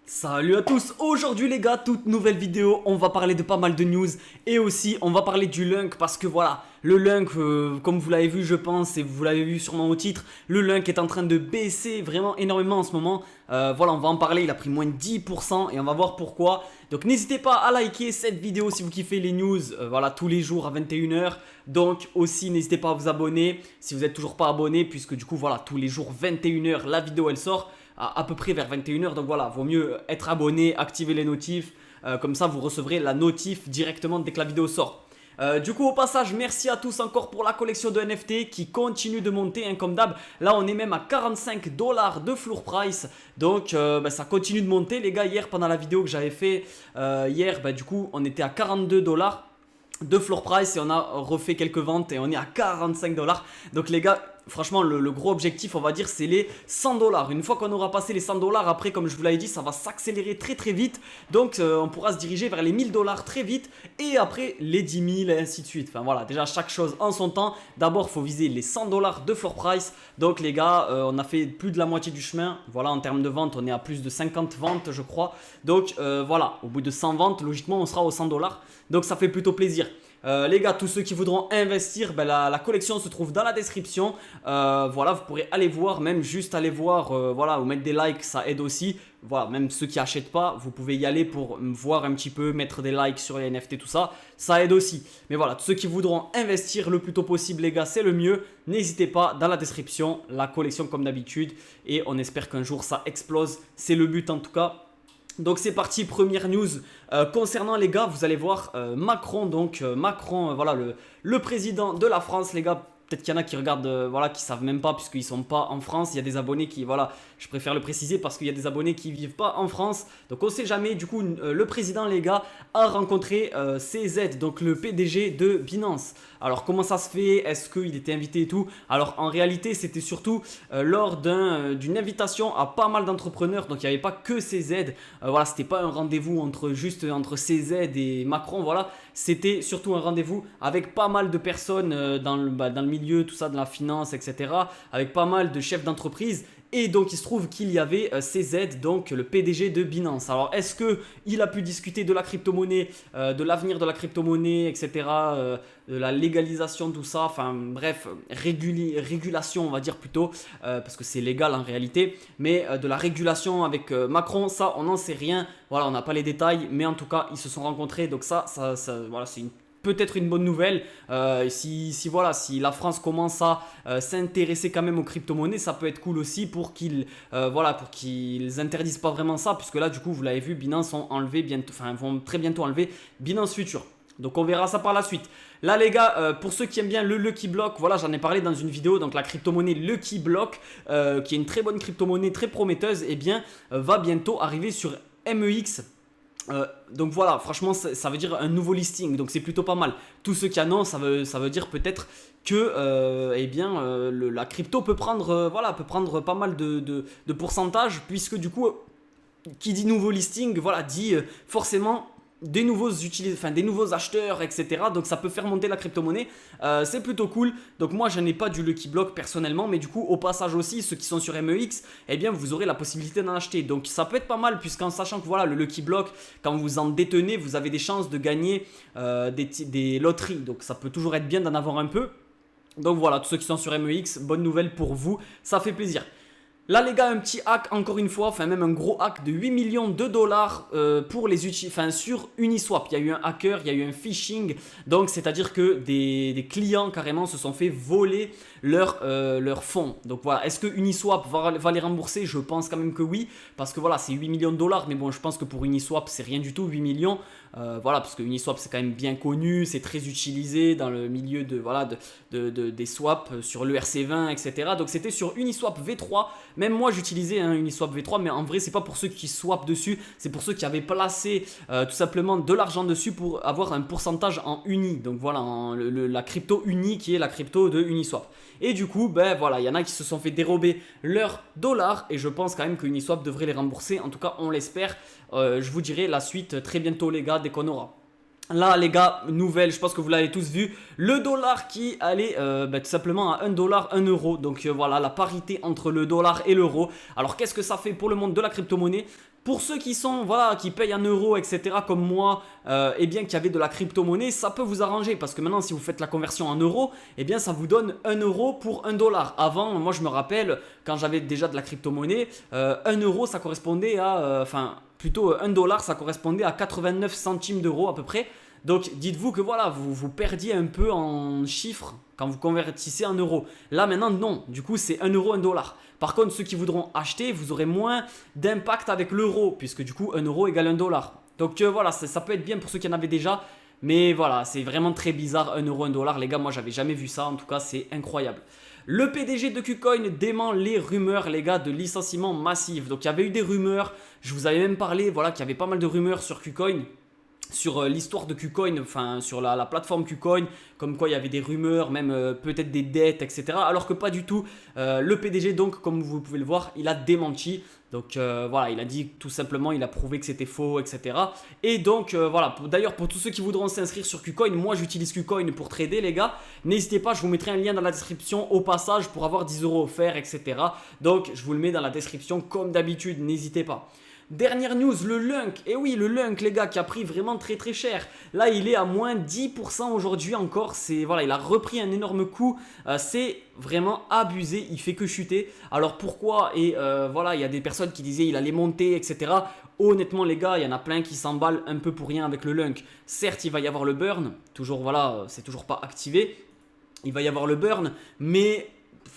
Salut à tous, aujourd'hui les gars, toute nouvelle vidéo, on va parler de pas mal de news et aussi on va parler du Lunk parce que voilà, le Lunk, comme vous l'avez vu je pense et vous l'avez vu sûrement au titre, le Lunk est en train de baisser vraiment énormément en ce moment. Voilà, on va en parler, il a pris moins de 10% et on va voir pourquoi. Donc n'hésitez pas à liker cette vidéo si vous kiffez les news, voilà, tous les jours à 21h. Donc aussi n'hésitez pas à vous abonner si vous n'êtes toujours pas abonné puisque du coup voilà, tous les jours 21h la vidéo elle sort. À peu près vers 21h. Donc voilà, vaut mieux être abonné, activer les notifs. Comme ça, vous recevrez la notif directement dès que la vidéo sort. Du coup, au passage, merci à tous encore pour la collection de NFT qui continue de monter, hein, comme d'hab. Là, on est même à 45 $ de floor price. Donc, ça continue de monter, les gars. Hier, pendant la vidéo que j'avais fait, du coup, on était à 42 $ de floor price et on a refait quelques ventes et on est à 45 $. Donc les gars, franchement le gros objectif on va dire c'est les 100 $. Une fois qu'on aura passé les 100 $ après comme je vous l'avais dit ça va s'accélérer très très vite. Donc on pourra se diriger vers les 1000 $ très vite et après les 10 000 et ainsi de suite. Enfin voilà, déjà chaque chose en son temps. D'abord il faut viser les 100 $ de floor price. Donc les gars, on a fait plus de la moitié du chemin. Voilà, en termes de vente on est à plus de 50 ventes je crois. Donc voilà, au bout de 100 ventes logiquement on sera aux 100 $. Donc ça fait plutôt plaisir. Les gars, tous ceux qui voudront investir, la collection se trouve dans la description. Voilà, vous pourrez aller voir, même juste aller voir, voilà, ou mettre des likes, ça aide aussi. Voilà, même ceux qui n'achètent pas, vous pouvez y aller pour voir un petit peu, mettre des likes sur les NFT, tout ça, ça aide aussi. Mais voilà, tous ceux qui voudront investir le plus tôt possible, les gars, c'est le mieux. N'hésitez pas, dans la description, la collection comme d'habitude. Et on espère qu'un jour ça explose, c'est le but en tout cas. Donc c'est parti, première news concernant les gars, vous allez voir Macron, voilà le président de la France les gars. Peut-être qu'il y en a qui regardent, voilà, qui savent même pas puisqu'ils sont pas en France. Il y a des abonnés qui, voilà, je préfère le préciser parce qu'il y a des abonnés qui vivent pas en France. Donc on sait jamais. Du coup, le président, les gars, a rencontré CZ, donc le PDG de Binance. Alors comment ça se fait? Est-ce qu'il était invité et tout? Alors en réalité, c'était surtout lors d'une invitation à pas mal d'entrepreneurs. Donc il n'y avait pas que CZ. Voilà, c'était pas un rendez-vous entre CZ et Macron. Voilà, c'était surtout un rendez-vous avec pas mal de personnes dans le milieu, tout ça, de la finance, etc. Avec pas mal de chefs d'entreprise. Et donc il se trouve qu'il y avait CZ, donc le PDG de Binance. Alors est-ce qu'il a pu discuter de la crypto-monnaie, de l'avenir de la crypto-monnaie, etc. De la légalisation, tout ça, enfin bref, régulation on va dire plutôt, parce que c'est légal en réalité. Mais de la régulation avec Macron, ça on n'en sait rien. Voilà, on n'a pas les détails, mais en tout cas ils se sont rencontrés. Donc ça voilà, c'est peut-être une bonne nouvelle. Si la France commence à s'intéresser quand même aux crypto-monnaies, ça peut être cool aussi pour qu'ils interdisent pas vraiment ça, puisque là du coup vous l'avez vu, Binance vont très bientôt enlever Binance Future. Donc on verra ça par la suite. Là les gars, pour ceux qui aiment bien le Lucky Block, voilà, j'en ai parlé dans une vidéo. Donc la crypto-monnaie Lucky Block, qui est une très bonne crypto-monnaie, très prometteuse, va bientôt arriver sur MEX. Donc voilà, franchement ça veut dire un nouveau listing, donc c'est plutôt pas mal. Tous ceux qui annoncent, ça veut dire peut-être que la crypto peut prendre, pas mal de pourcentage, puisque du coup qui dit nouveau listing, voilà, dit forcément des nouveaux acheteurs, etc. Donc ça peut faire monter la crypto-monnaie. C'est plutôt cool. Donc moi je n'ai pas du Lucky Block personnellement, mais du coup au passage aussi ceux qui sont sur MEX, eh bien vous aurez la possibilité d'en acheter. Donc ça peut être pas mal, puisqu'en sachant que voilà, le Lucky Block, quand vous en détenez, vous avez des chances de gagner des loteries. Donc ça peut toujours être bien d'en avoir un peu. Donc voilà, tous ceux qui sont sur MEX, bonne nouvelle pour vous, ça fait plaisir. Là les gars, un petit hack encore une fois, enfin même un gros hack de 8 millions de dollars sur Uniswap. Il y a eu un hacker, il y a eu un phishing, donc c'est à dire que des clients carrément se sont fait voler leurs fonds. Donc voilà, est-ce que Uniswap va les rembourser? Je pense quand même que oui, parce que voilà, c'est 8 millions de dollars, mais bon, je pense que pour Uniswap c'est rien du tout, 8 millions. Voilà, parce que Uniswap c'est quand même bien connu, c'est très utilisé dans le milieu des swaps sur l'ERC20, etc. Donc c'était sur Uniswap V3. Même moi j'utilisais un Uniswap V3, mais en vrai c'est pas pour ceux qui swap dessus, c'est pour ceux qui avaient placé tout simplement de l'argent dessus pour avoir un pourcentage en uni. Donc voilà, la crypto uni qui est la crypto de Uniswap. Et du coup, voilà, il y en a qui se sont fait dérober leurs dollars et je pense quand même que Uniswap devrait les rembourser. En tout cas, on l'espère. Je vous dirai la suite très bientôt les gars, dès qu'on aura. Là les gars, nouvelle, je pense que vous l'avez tous vu, le dollar qui allait tout simplement à 1 dollar, 1 euro. Donc voilà, la parité entre le dollar et l'euro. Alors qu'est-ce que ça fait pour le monde de la crypto-monnaie? Pour ceux qui sont, voilà, qui payent en euros, etc., comme moi, et bien qui avaient de la crypto-monnaie, ça peut vous arranger parce que maintenant, si vous faites la conversion en euros, et bien ça vous donne 1 euro pour 1 dollar. Avant, moi je me rappelle, quand j'avais déjà de la crypto-monnaie, 1 euro ça correspondait à, plutôt 1 dollar ça correspondait à 89 centimes d'euros à peu près. Donc dites-vous que voilà, vous perdiez un peu en chiffres quand vous convertissez en euros. Là maintenant non, du coup c'est 1 euro, 1 dollar. Par contre ceux qui voudront acheter, vous aurez moins d'impact avec l'euro, puisque du coup 1 euro égale 1 dollar. Donc voilà, ça peut être bien pour ceux qui en avaient déjà. Mais voilà, c'est vraiment très bizarre, 1 euro, 1 dollar. Les gars, moi j'avais jamais vu ça, en tout cas c'est incroyable. Le PDG de KuCoin dément les rumeurs, les gars, de licenciement massif. Donc il y avait eu des rumeurs, je vous avais même parlé, voilà, qu'il y avait pas mal de rumeurs sur KuCoin, sur l'histoire de KuCoin, enfin sur la plateforme KuCoin, comme quoi il y avait des rumeurs, même peut-être des dettes, etc. Alors que pas du tout. Le PDG, donc, comme vous pouvez le voir, il a démenti. Donc voilà, il a dit tout simplement, il a prouvé que c'était faux, etc. Et donc voilà, d'ailleurs pour tous ceux qui voudront s'inscrire sur KuCoin, moi j'utilise KuCoin pour trader les gars. N'hésitez pas, je vous mettrai un lien dans la description au passage pour avoir 10 euros offerts, etc. Donc je vous le mets dans la description comme d'habitude, n'hésitez pas. Dernière news, le Lunk. Et oui, le Lunk, les gars, qui a pris vraiment très très cher. Là, il est à moins 10% aujourd'hui encore. Voilà, il a repris un énorme coup. C'est vraiment abusé. Il fait que chuter. Alors pourquoi? Et voilà, il y a des personnes qui disaient il allait monter, etc. Honnêtement, les gars, il y en a plein qui s'emballent un peu pour rien avec le Lunk. Certes, il va y avoir le burn. Toujours, voilà, c'est toujours pas activé. Il va y avoir le burn, mais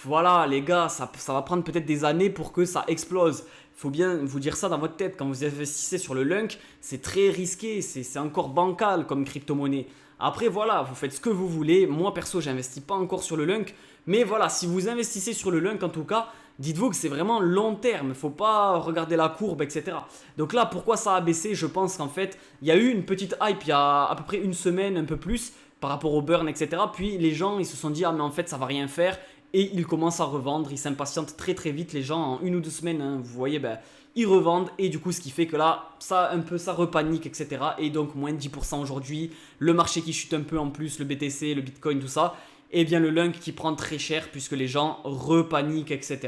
voilà, les gars, ça va prendre peut-être des années pour que ça explose. Il faut bien vous dire ça dans votre tête. Quand vous investissez sur le Lunk, c'est très risqué, c'est encore bancal comme crypto-monnaie. Après, voilà, vous faites ce que vous voulez. Moi, perso, j'investis pas encore sur le Lunk. Mais voilà, si vous investissez sur le Lunk, en tout cas, dites-vous que c'est vraiment long terme. Il ne faut pas regarder la courbe, etc. Donc là, pourquoi ça a baissé? Je pense qu'en fait, il y a eu une petite hype il y a à peu près une semaine, un peu plus, par rapport au burn, etc. Puis les gens, ils se sont dit, ah mais en fait, ça va rien faire. Et ils commencent à revendre, ils s'impatientent très très vite les gens, en 1 ou 2 semaines, hein, vous voyez, ben, ils revendent et du coup ce qui fait que là, ça repanique, etc. Et donc moins de 10% aujourd'hui, le marché qui chute un peu en plus, le BTC, le Bitcoin, tout ça. Et bien le Lunk qui prend très cher puisque les gens repaniquent, etc.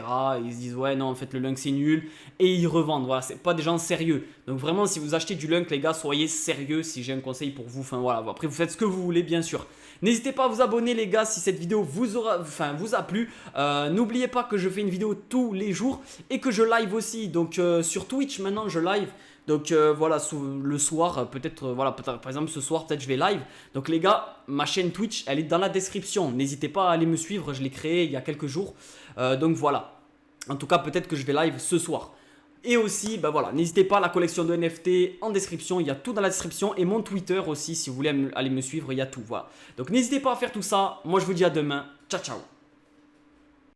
Ils se disent ouais non en fait le Lunk c'est nul et ils revendent. Voilà, c'est pas des gens sérieux. Donc vraiment si vous achetez du Lunk les gars, soyez sérieux si j'ai un conseil pour vous. Enfin voilà, après vous faites ce que vous voulez bien sûr. N'hésitez pas à vous abonner les gars si cette vidéo vous a plu. N'oubliez pas que je fais une vidéo tous les jours et que je live aussi. Donc sur Twitch maintenant je live. Donc voilà, le soir, peut-être, voilà, par exemple ce soir, peut-être je vais live. Donc les gars, ma chaîne Twitch, elle est dans la description. N'hésitez pas à aller me suivre, je l'ai créée il y a quelques jours. Donc voilà, en tout cas peut-être que je vais live ce soir. Et aussi, bah voilà, n'hésitez pas à la collection de NFT en description, il y a tout dans la description. Et mon Twitter aussi, si vous voulez aller me suivre, il y a tout, voilà. Donc n'hésitez pas à faire tout ça. Moi je vous dis à demain, ciao ciao.